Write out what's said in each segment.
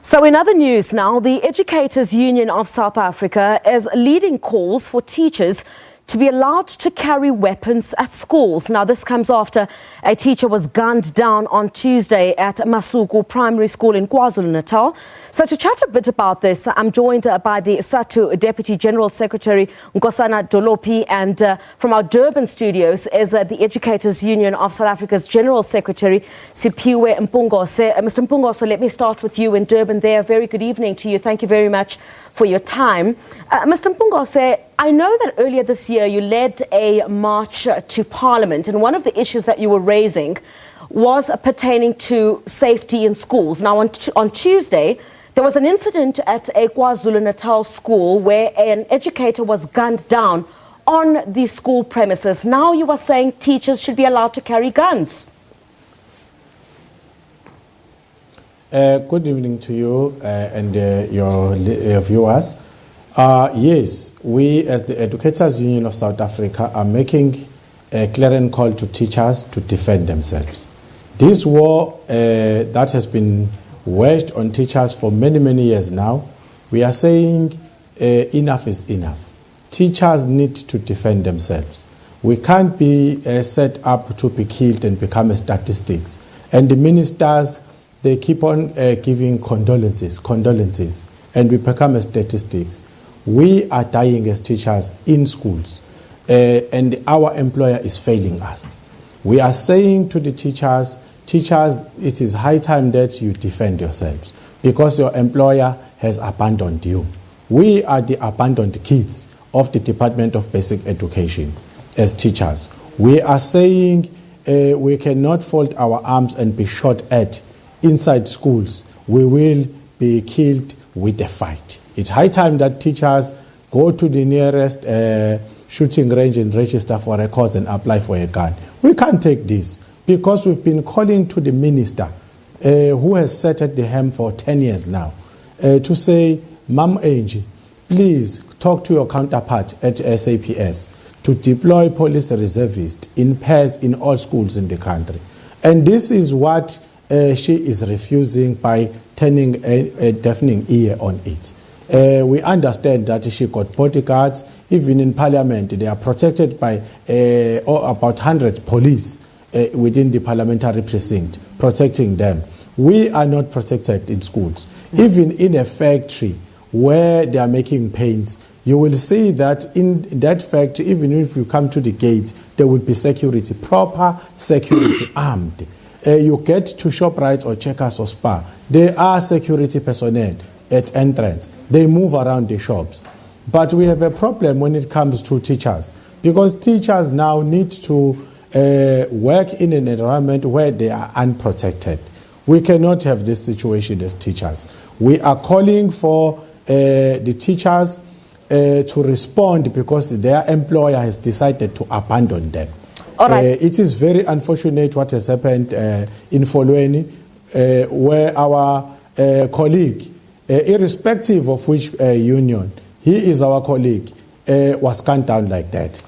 So in other news now, the Educators Union of South Africa is leading calls for teachers to be allowed to carry weapons at schools. Now, this comes after a teacher was gunned down on Tuesday at Masuku Primary School in KwaZulu-Natal. So to chat a bit about this, I'm joined by the SATU Deputy General Secretary, Nkosana Dolopi, and from our Durban studios is the Educators Union of South Africa's General Secretary, Siphiwe Mpungose. Mr. Mpungose, let me start with you in Durban there. Very good evening to you. Thank you very much for your time. Mr. Mpungose, I know that earlier this year you led a march to Parliament, and one of the issues that you were raising was pertaining to safety in schools. Now, on Tuesday, there was an incident at a KwaZulu-Natal school where an educator was gunned down on the school premises. Now you are saying teachers should be allowed to carry guns. Good evening to you and your viewers. Yes, we as the Educators Union of South Africa are making a clarion call to teachers to defend themselves. This war that has been waged on teachers for many, many years now, we are saying enough is enough. Teachers need to defend themselves. We can't be set up to be killed and become statistics. And the ministers, they keep on giving condolences, and we become statistics. We are dying as teachers in schools, and our employer is failing us. We are saying to the teachers, it is high time that you defend yourselves because your employer has abandoned you. We are the abandoned kids of the Department of Basic Education as teachers. We are saying we cannot fold our arms and be shot at inside schools. We will be killed with a fight. It's high time that teachers go to the nearest shooting range and register for a course and apply for a gun. We can't take this because we've been calling to the minister who has sat at the helm for 10 years now to say, Ma'am Angie, please talk to your counterpart at SABC to deploy police reservists in pairs in all schools in the country. And this is what she is refusing by turning a deafening ear on it. We understand that she got bodyguards. Even in Parliament, they are protected by about 100 police within the parliamentary precinct, protecting them. We are not protected in schools. Even in a factory where they are making paints, you will see that in that factory, even if you come to the gates, there will be security, proper security, armed. You get to ShopRite or Checkers or Spar, there are security personnel at entrance. They move around the shops. But we have a problem when it comes to teachers because teachers now need to work in an environment where they are unprotected. We cannot have this situation as teachers. We are calling for the teachers to respond because their employer has decided to abandon them. All right. It is very unfortunate what has happened in Folweni, where our colleague, irrespective of which union, he is our colleague, was gunned down like that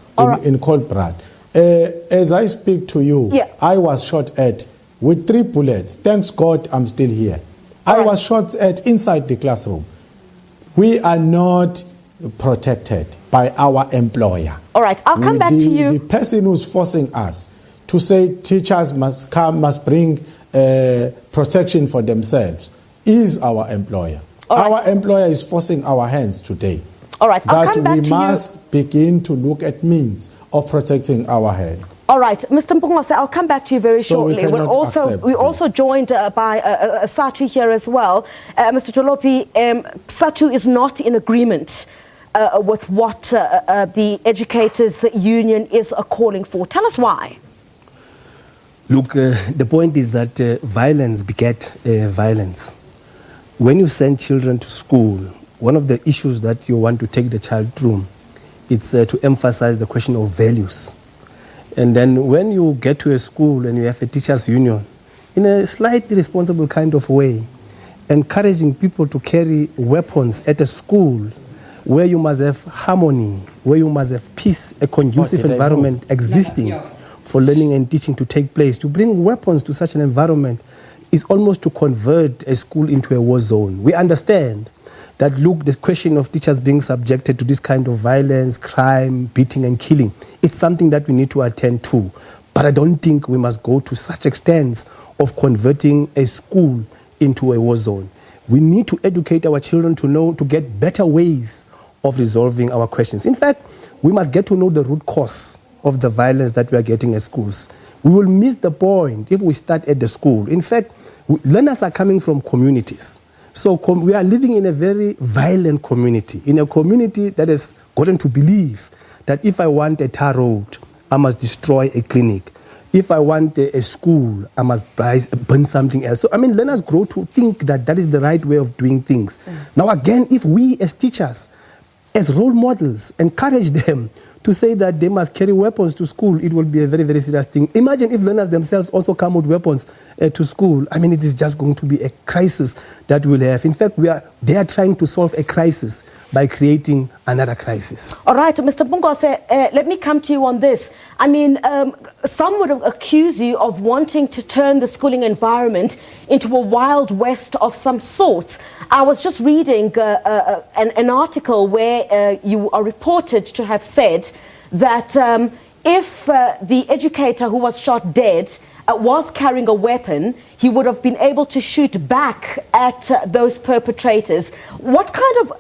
in cold blood. As I speak to you, I was shot at with 3 bullets. Thanks God I'm still here. I was shot at inside the classroom. We are not protected by our employer. All right, I'll come back to you. The person who's forcing us to say teachers must bring protection for themselves is our employer. Our employer is forcing our hands today. All right, I'll come back to you. That we must begin to look at means of protecting our head. All right, Mr. Mpungose, I'll come back to you very shortly. We're also joined by SATU here as well. Mr. Dolopi, SATU is not in agreement with what the Educators Union is calling for. Tell us why. Look, the point is that violence begets violence. When you send children to school, one of the issues that you want to take the child through, it's to emphasize the question of values. And then when you get to a school and you have a teachers' union, in a slightly responsible kind of way, encouraging people to carry weapons at a school where you must have harmony, where you must have peace, a conducive environment existing for learning and teaching to take place. To bring weapons to such an environment is almost to convert a school into a war zone. We understand that, look, the question of teachers being subjected to this kind of violence, crime, beating and killing, it's something that we need to attend to. But I don't think we must go to such extents of converting a school into a war zone. We need to educate our children to get better ways of resolving our questions. In fact, we must get to know the root cause of the violence that we are getting at schools. We will miss the point if we start at the school. In fact, learners are coming from communities. So we are living in a very violent community, in a community that has gotten to believe that if I want a tar road, I must destroy a clinic. If I want a school, I must burn something else. So, learners grow to think that that is the right way of doing things. Now, again, if we as teachers, as role models, encourage them to say that they must carry weapons to school, it will be a very, very serious thing. Imagine if learners themselves also come with weapons to school. It is just going to be a crisis that we'll have. In fact, they are trying to solve a crisis by creating another crisis. All right, Mr. Bungose, let me come to you on this. Some would accuse you of wanting to turn the schooling environment into a wild west of some sort. I was just reading an article where you are reported to have said that if the educator who was shot dead was carrying a weapon, he would have been able to shoot back at those perpetrators. What kind of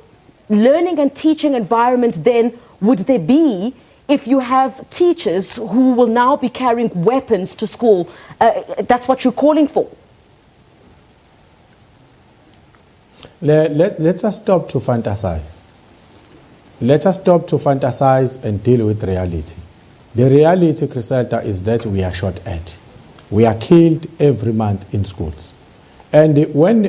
learning and teaching environment then would there be if you have teachers who will now be carrying weapons to school? That's what you're calling for. Let us stop to fantasize. Let us stop to fantasize and deal with reality. The reality, Griselda, is that we are shot at. We are killed every month in schools. And when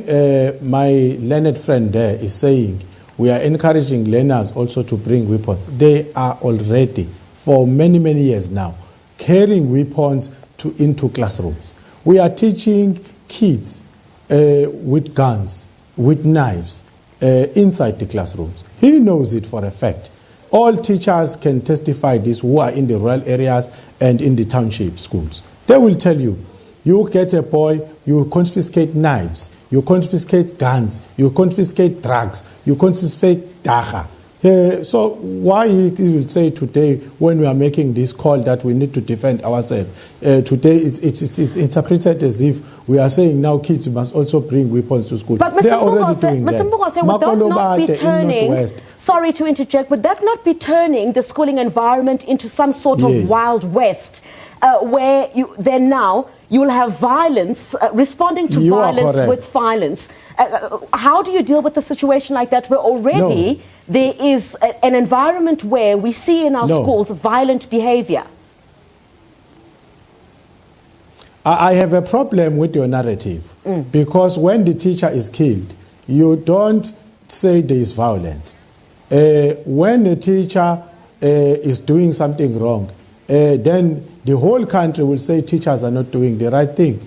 my learned friend there is saying we are encouraging learners also to bring weapons, they are already, for many, many years now, carrying weapons into classrooms. We are teaching kids with guns, with knives, inside the classrooms. He knows it for a fact. All teachers can testify this who are in the rural areas and in the township schools. They will tell you, you get a boy, you confiscate knives, you confiscate guns, you confiscate drugs, you confiscate dacha. So why he will say today, when we are making this call that we need to defend ourselves, today it's interpreted as if we are saying now kids must also bring weapons to school. But they are already doing that. Mr. Mbungose, would that not be turning, sorry to interject, would that not be turning the schooling environment into some sort of Wild West, where you will have violence, responding to violence with violence? How do you deal with a situation like that where already there is an environment where we see in our schools violent behavior? I have a problem with your narrative because when the teacher is killed, you don't say there is violence. When a teacher is doing something wrong, then the whole country will say teachers are not doing the right thing.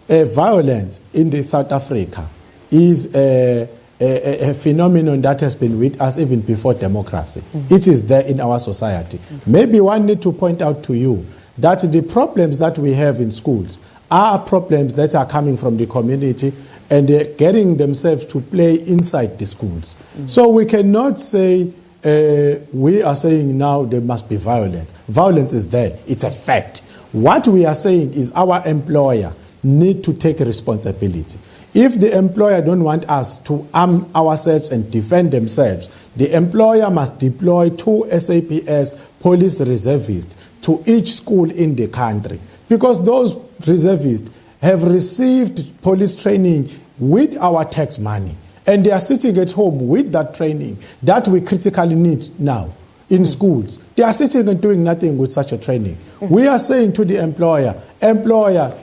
Violence in South Africa is a phenomenon that has been with us even before democracy. It is there in our society. Maybe one need to point out to you that the problems that we have in schools are problems that are coming from the community and they're getting themselves to play inside the schools. So we cannot say we are saying now there must be violence. Violence is there. It's a fact. What we are saying is our employer need to take responsibility. If the employer don't want us to arm ourselves and defend themselves, the employer must deploy 2 SABC police reservists to each school in the country, because those reservists have received police training with our tax money, and they are sitting at home with that training that we critically need now in schools. They are sitting and doing nothing with such a training. We are saying to the employer,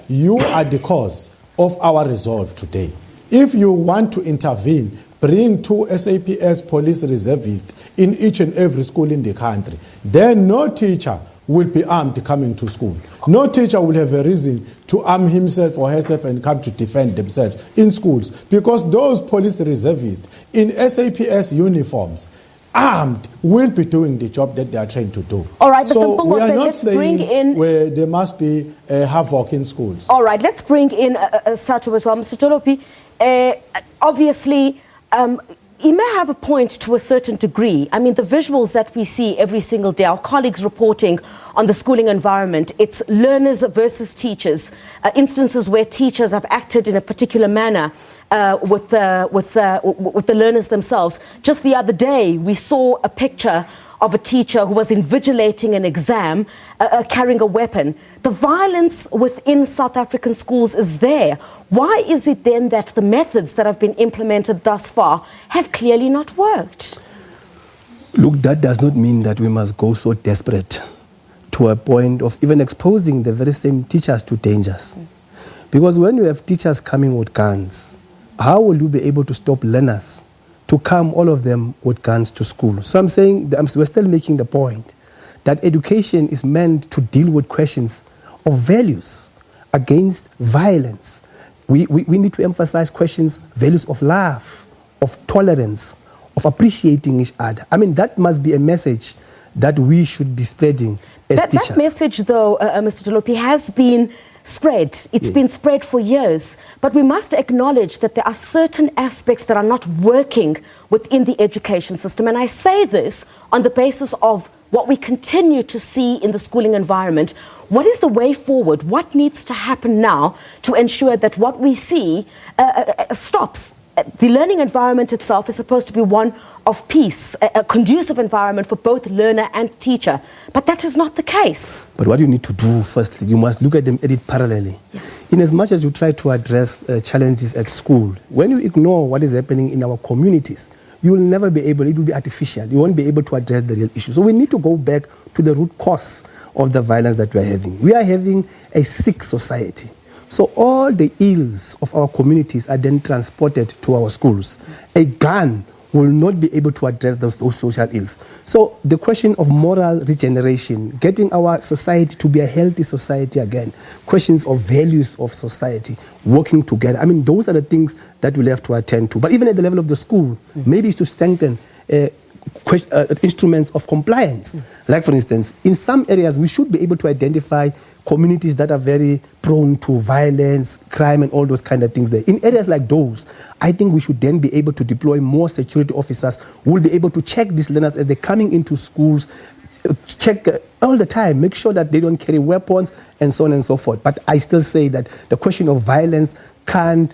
you are the cause of our resolve today. If you want to intervene, bring 2 SABC police reservists in each and every school in the country. Then no teacher will be armed coming to school. No teacher will have a reason to arm himself or herself and come to defend themselves in schools, because those police reservists in SABC uniforms armed will be doing the job that they are trained to do. All right, Mr. So we are Mpungose, not let's bring saying in... where there must be havoc in schools. All right, let's bring in Satu as well. Mr. Tolopi, obviously, you may have a point to a certain degree. I mean, the visuals that we see every single day, our colleagues reporting on the schooling environment, it's learners versus teachers, instances where teachers have acted in a particular manner with the learners themselves. Just the other day, we saw a picture of a teacher who was invigilating an exam, carrying a weapon. The violence within South African schools is there. Why is it then that the methods that have been implemented thus far have clearly not worked? Look, that does not mean that we must go so desperate to a point of even exposing the very same teachers to dangers. Because when you have teachers coming with guns, how will you be able to stop learners to come, all of them, with guns to school? So I'm saying, we're still making the point that education is meant to deal with questions of values against violence. We need to emphasize questions, values of love, of tolerance, of appreciating each other. I mean, that must be a message that we should be spreading as teachers. That message, though, Mr. Tolopi, has been spread. It's been spread for years. But we must acknowledge that there are certain aspects that are not working within the education system. And I say this on the basis of what we continue to see in the schooling environment. What is the way forward? What needs to happen now to ensure that what we see stops? The learning environment itself is supposed to be one of peace, a conducive environment for both learner and teacher. But that is not the case. But what you need to do, firstly, you must look at them at it parallelly. Yeah. In as much as you try to address challenges at school, when you ignore what is happening in our communities, you will never be able, it will be artificial. You won't be able to address the real issue. So we need to go back to the root cause of the violence that we are having. We are having a sick society. So all the ills of our communities are then transported to our schools. A gun will not be able to address those social ills. So the question of moral regeneration, getting our society to be a healthy society again, questions of values of society, working together. I mean, those are the things that we'll have to attend to. But even at the level of the school, maybe it's to strengthen instruments of compliance. Like, for instance, in some areas, we should be able to identify communities that are very prone to violence, crime, and all those kind of things there. In areas like those, I think we should then be able to deploy more security officers who will be able to check these learners as they're coming into schools, check all the time, make sure that they don't carry weapons, and so on and so forth. But I still say that the question of violence can't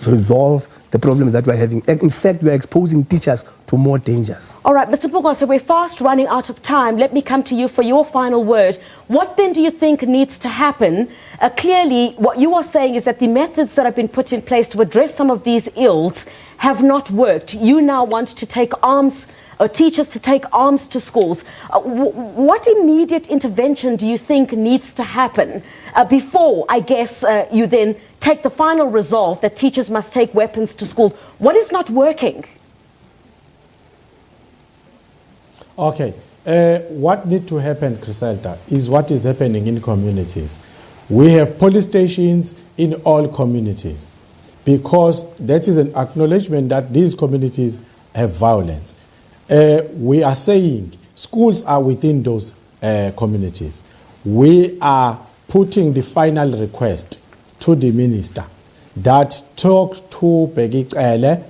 resolve the problems that we're having. In fact, we're exposing teachers to more dangers. All right, Mr. Mpungose, we're fast running out of time. Let me come to you for your final word. What then do you think needs to happen? Clearly, what you are saying is that the methods that have been put in place to address some of these ills have not worked. You now want to take arms, teachers to take arms to schools. What immediate intervention do you think needs to happen before, I guess, you then take the final resolve that teachers must take weapons to school? What is not working? Okay. What needs to happen, Griselda, is what is happening in communities. We have police stations in all communities because that is an acknowledgement that these communities have violence. We are saying schools are within those communities. We are putting the final request to the minister that talk to Peggy Ele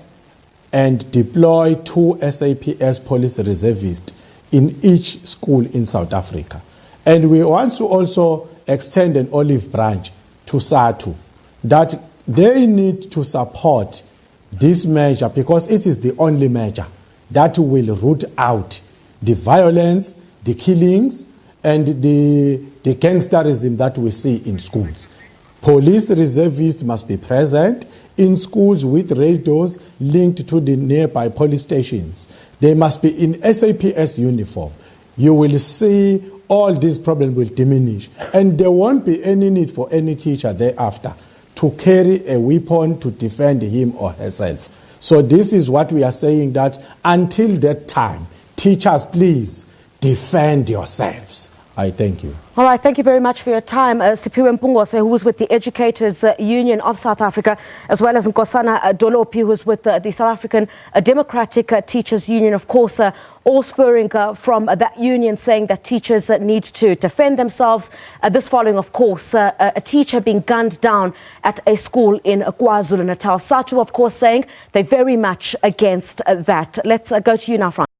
and deploy 2 SAPS police reservists in each school in South Africa. And we want to also extend an olive branch to SATU that they need to support this measure because it is the only measure that will root out the violence, the killings, and the gangsterism that we see in schools. Police reservists must be present in schools with radios linked to the nearby police stations. They must be in SAPS uniform. You will see all these problems will diminish, and there won't be any need for any teacher thereafter to carry a weapon to defend him or herself. So this is what we are saying, that until that time, teachers, please defend yourselves. I thank you. All right, thank you very much for your time. Siphiwe Mpungose, who was with the Educators Union of South Africa, as well as Nkosana Dolopi, who was with the South African Democratic Teachers Union, of course, all spurring from that union, saying that teachers need to defend themselves. This following, of course, a teacher being gunned down at a school in KwaZulu-Natal. SATU, of course, saying they're very much against that. Let's go to you now, Frank.